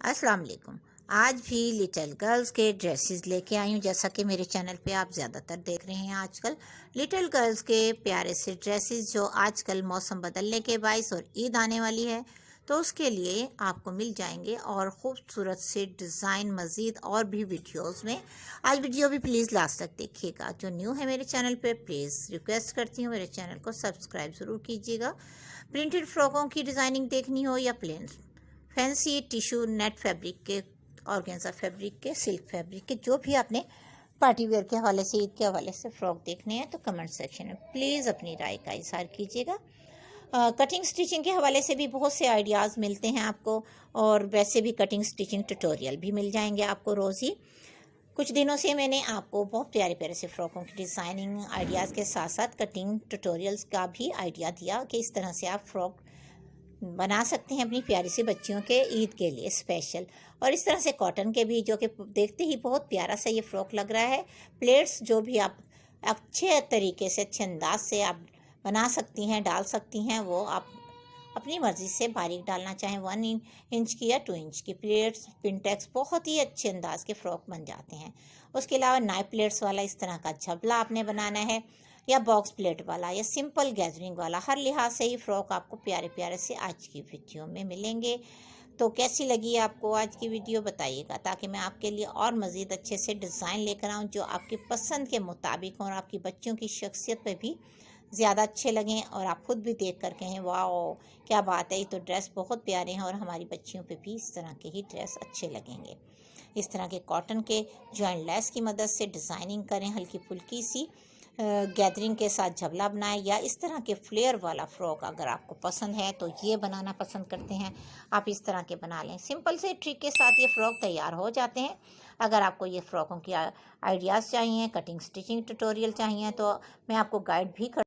अस्सलाम वालेकुम। आज भी लिटिल गर्ल्स के ड्रेसेस लेके आई हूँ। जैसा कि मेरे चैनल पे आप ज़्यादातर देख रहे हैं आजकल लिटिल गर्ल्स के प्यारे से ड्रेसेस जो आजकल मौसम बदलने के बायस और ईद आने वाली है तो उसके लिए आपको मिल जाएंगे और ख़ूबसूरत से डिज़ाइन मज़ीद और भी वीडियोस में। आज वीडियो भी प्लीज़ लास्ट तक देखिएगा। जो न्यू है मेरे चैनल पे प्लीज़ रिक्वेस्ट करती हूँ मेरे चैनल को सब्सक्राइब ज़रूर कीजिएगा। प्रिंटेड फ्रॉकों की डिज़ाइनिंग देखनी हो या plain fancy tissue net fabric के, ऑर्गेन्जा फैब्रिक के, सिल्क फैब्रिक के, जो भी आपने पार्टी वेयर के हवाले से, ईद के हवाले से फ़्रॉक देखने हैं तो कमेंट सेक्शन में प्लीज़ अपनी राय का इज़हार कीजिएगा। कटिंग स्टिचिंग के हवाले से भी बहुत से आइडियाज़ मिलते हैं आपको और वैसे भी कटिंग स्टिचिंग ट्यूटोरियल भी मिल जाएंगे आपको रोज़ ही। कुछ दिनों से मैंने आपको बहुत प्यारे प्यारे से फ़्रॉकों की डिज़ाइनिंग आइडियाज़ के साथ साथ कटिंग ट्यूटोरियल्स का भी आइडिया दिया कि इस तरह से आप फ़्रॉक बना सकते हैं अपनी प्यारी सी बच्चियों के ईद के लिए स्पेशल। और इस तरह से कॉटन के भी, जो कि देखते ही बहुत प्यारा सा ये फ़्रॉक लग रहा है। प्लेट्स जो भी आप अच्छे तरीके से, अच्छे अंदाज से आप बना सकती हैं, डाल सकती हैं, वो आप अपनी मर्ज़ी से बारीक डालना चाहें 1 इंच की या 2 इंच की प्लेट्स, पिनटेक्स बहुत ही अच्छे अंदाज के फ़्रॉक बन जाते हैं। उसके अलावा नाइफ प्लेट्स वाला इस तरह का झबला आपने बनाना है या बॉक्स प्लेट वाला या सिंपल गैदरिंग वाला, हर लिहाज से ही फ़्रॉक आपको प्यारे प्यारे से आज की वीडियो में मिलेंगे। तो कैसी लगी आपको आज की वीडियो बताइएगा, ताकि मैं आपके लिए और मज़ीद अच्छे से डिज़ाइन लेकर आऊँ जो आपकी पसंद के मुताबिक और आपकी बच्चियों की शख्सियत पे भी ज़्यादा अच्छे लगें और आप खुद भी देख कर कहें वाह क्या बात है, ये तो ड्रेस बहुत प्यारे हैं और हमारी बच्चियों पे भी इस तरह के ही ड्रेस अच्छे लगेंगे। इस तरह के कॉटन के जॉइंट लेस की मदद से डिज़ाइनिंग करें, हल्की फुल्की सी गैदरिंग के साथ झबला बनाएं या इस तरह के फ्लेयर वाला फ़्रॉक अगर आपको पसंद है तो ये बनाना पसंद करते हैं, आप इस तरह के बना लें। सिंपल से ट्रिक के साथ ये फ़्रॉक तैयार हो जाते हैं। अगर आपको ये फ़्रॉकों की आइडियाज़ चाहिए, कटिंग स्टिचिंग ट्यूटोरियल चाहिए तो मैं आपको गाइड भी कर